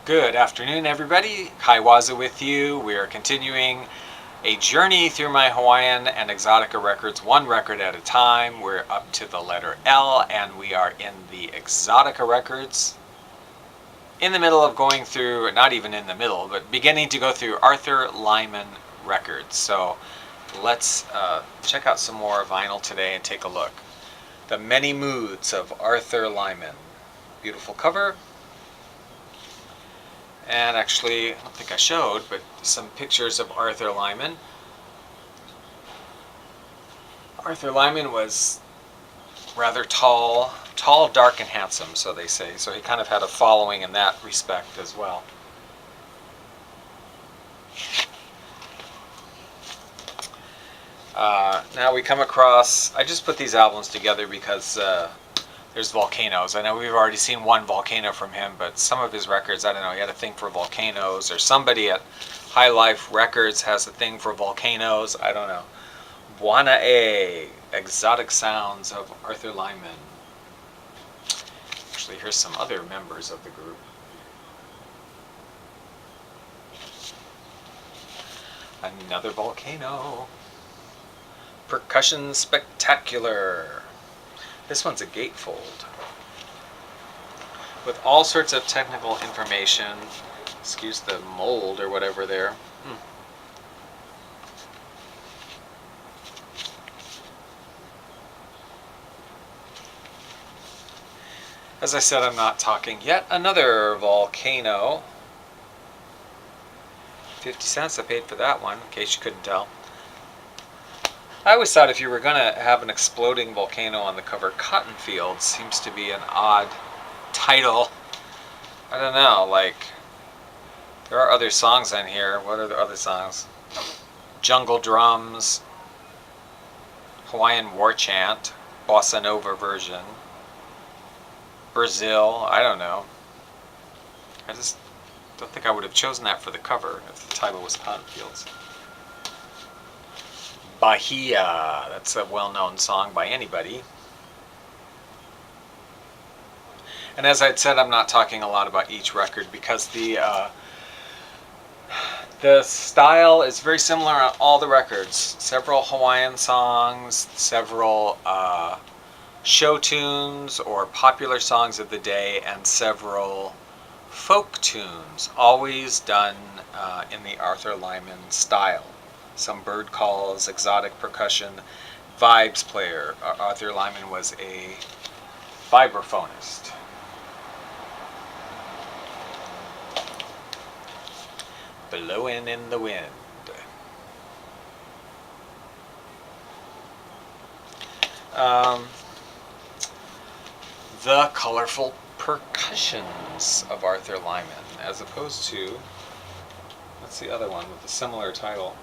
Good afternoon, everybody. Kaiwaza with you. We are continuing a journey through my Hawaiian and Exotica records, one record at a time. We're up to the letter L, and we are in the Exotica records. In the middle of going through, not even in the middle, but beginning to go through Arthur Lyman records. So let's check out some more vinyl today and take a look. The Many Moods of Arthur Lyman. Beautiful cover. And actually, I don't think I showed, but some pictures of Arthur Lyman. Arthur Lyman was rather tall, dark, and handsome, so they say. So he kind of had a following in that respect as well. Now we come across, I just put these albums together because there's volcanoes. I know we've already seen one volcano from him, but some of his records, I don't know, he had a thing for volcanoes, or somebody at High Life Records has a thing for volcanoes. I don't know. Buana-e, Exotic Sounds of Arthur Lyman. Actually, here's some other members of the group. Another volcano. Percussion Spectacular. This one's a gatefold with all sorts of technical information. Excuse the mold or whatever there. As I said, I'm not talking. Yet another volcano. 50 cents I paid for that one, in case you couldn't tell. I always thought if you were going to have an exploding volcano on the cover, Cotton Fields seems to be an odd title. I don't know, like, there are other songs on here. What are the other songs? Jungle Drums, Hawaiian War Chant, Bossa Nova version, Brazil, I don't know. I just don't think I would have chosen that for the cover if the title was Cotton Fields. Bahia, that's a well-known song by anybody. And as I'd said, I'm not talking a lot about each record because the style is very similar on all the records. Several Hawaiian songs, several show tunes or popular songs of the day, and several folk tunes, always done in the Arthur Lyman style. Some bird calls, exotic percussion, vibes player. Arthur Lyman was a vibraphonist. Blowing in the wind. The colorful percussions of Arthur Lyman, as opposed to, what's the other one with a similar title?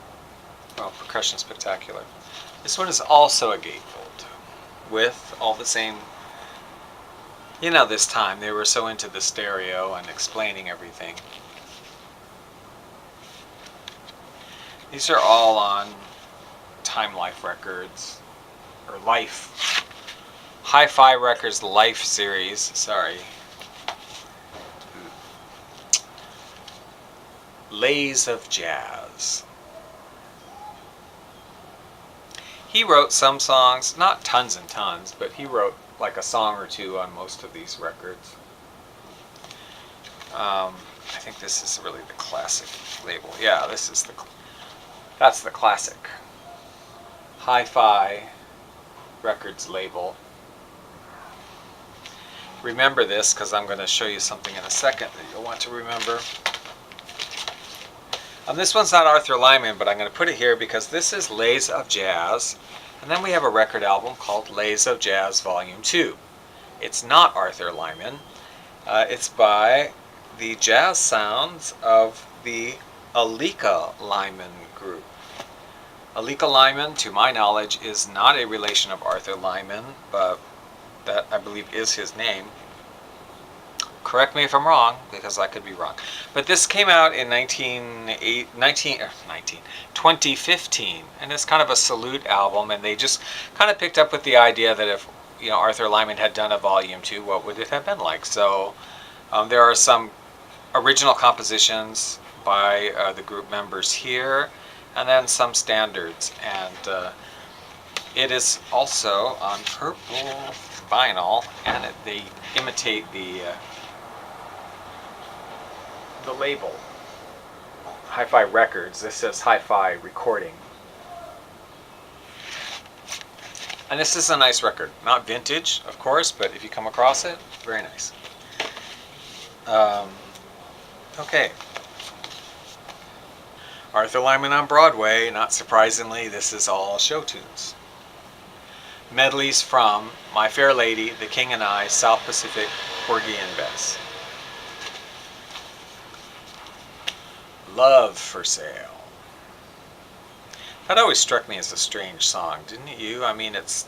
Well, Percussion Spectacular. This one is also a gatefold with all the same, you know, this time they were so into the stereo and explaining everything. These are all on Time Life Records, or Life, Hi-Fi Records Life series, sorry. Lays of Jazz. He wrote some songs, not tons and tons, but he wrote like a song or two on most of these records. I think this is really the classic label. Yeah, that's the classic Hi-Fi Records label. Remember this because I'm going to show you something in a second that you'll want to remember. This one's not Arthur Lyman, but I'm going to put it here because this is Lays of Jazz. And then we have a record album called Lays of Jazz Volume 2. It's not Arthur Lyman. It's by the jazz sounds of the Alika Lyman group. Alika Lyman, to my knowledge, is not a relation of Arthur Lyman, but that I believe is his name. Correct me if I'm wrong, because I could be wrong. But this came out in 2015, and it's kind of a salute album, and they just kind of picked up with the idea that if Arthur Lyman had done a volume 2, what would it have been like? So there are some original compositions by the group members here, and then some standards. And it is also on purple vinyl, and they imitate the label. Hi-Fi Records. This says Hi-Fi Recording. And this is a nice record. Not vintage, of course, but if you come across it, very nice. Okay. Arthur Lyman on Broadway. Not surprisingly, this is all show tunes. Medleys from My Fair Lady, The King and I, South Pacific, Porgy and Bess. Love for Sale. That always struck me as a strange song, didn't you? I mean, it's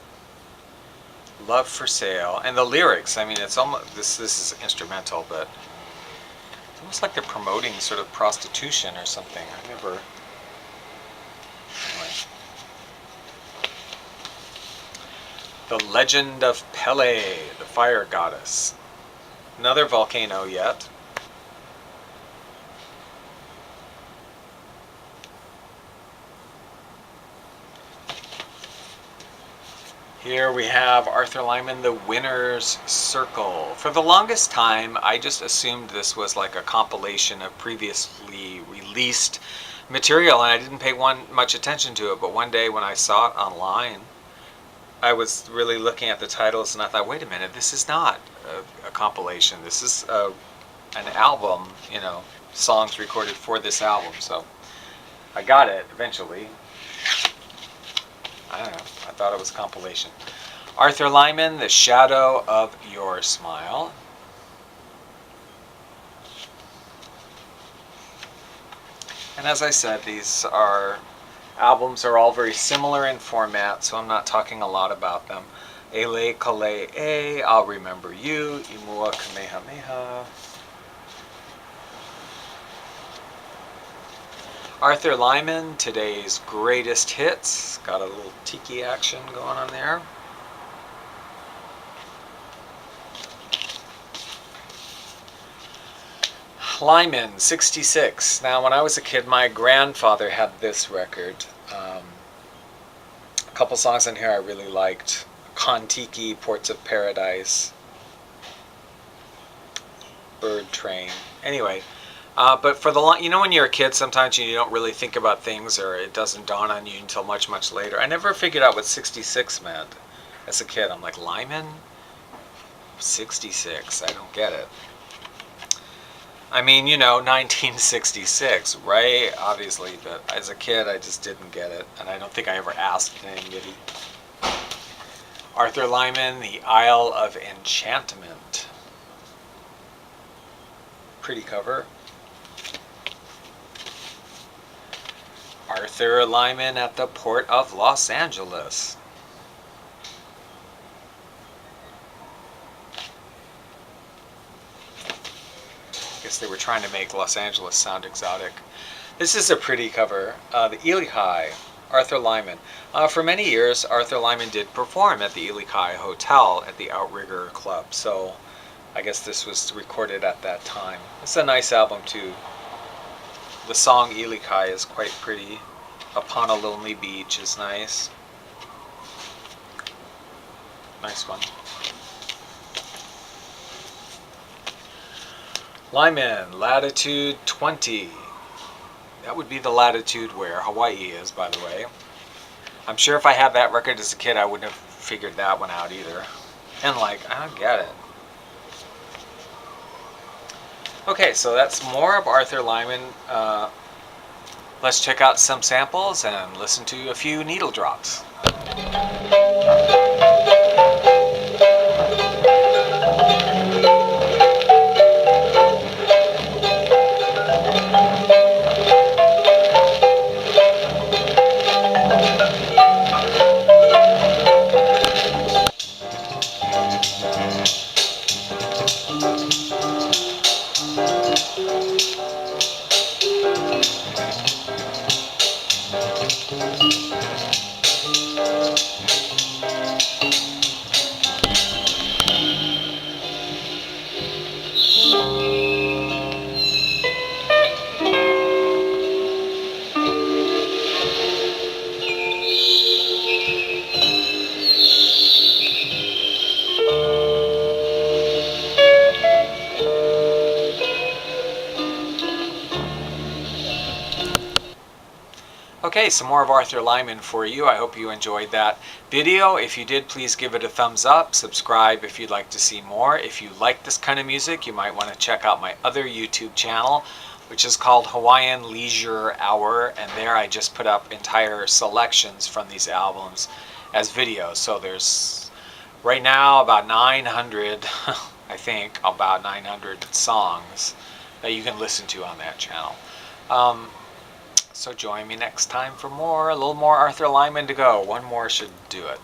Love for Sale, and the lyrics, I mean, it's almost, this is instrumental, but it's almost like they're promoting sort of prostitution or something. I never, anyway. The Legend of Pele, the fire goddess. Another volcano yet. Here we have Arthur Lyman, The Winner's Circle. For the longest time, I just assumed this was like a compilation of previously released material, and I didn't pay much attention to it. But one day when I saw it online, I was really looking at the titles, and I thought, wait a minute, this is not a compilation. This is an album, you know, songs recorded for this album. So I got it eventually. I don't know. I thought it was a compilation. Arthur Lyman, The Shadow of Your Smile. And as I said, these albums are all very similar in format, so I'm not talking a lot about them. Ele Kale E, I'll Remember You, Imua Kamehameha. Arthur Lyman, Today's Greatest Hits. Got a little tiki action going on there. Lyman, 66. Now, when I was a kid, my grandfather had this record. A couple songs in here I really liked. Kon-Tiki, Ports of Paradise, Bird Train. Anyway. But for the you know, when you're a kid, sometimes you don't really think about things, or it doesn't dawn on you until much, much later. I never figured out what 66 meant as a kid. I'm like, Lyman? 66. I don't get it. I mean, you know, 1966, right? Obviously, but as a kid, I just didn't get it, and I don't think I ever asked anybody. Arthur Lyman, The Isle of Enchantment. Pretty cover. Arthur Lyman at the Port of Los Angeles. I guess they were trying to make Los Angeles sound exotic. This is a pretty cover. The Alika, Arthur Lyman. For many years, Arthur Lyman did perform at the Alika Hotel at the Outrigger Club, so I guess this was recorded at that time. It's a nice album too. The song Alika is quite pretty. Upon a Lonely Beach is nice. Nice one. Lyman, Latitude 20. That would be the latitude where Hawaii is, by the way. I'm sure if I had that record as a kid, I wouldn't have figured that one out either. And like, I don't get it. Okay, so that's more of Arthur Lyman. Let's check out some samples and listen to a few needle drops. Okay, some more of Arthur Lyman for you. I hope you enjoyed that video. If you did, please give it a thumbs up. Subscribe if you'd like to see more. If you like this kind of music, you might want to check out my other YouTube channel, which is called Hawaiian Leisure Hour. And there I just put up entire selections from these albums as videos. So there's right now about 900, I think, about 900 songs that you can listen to on that channel. So join me next time for more. A little more Arthur Lyman to go. One more should do it.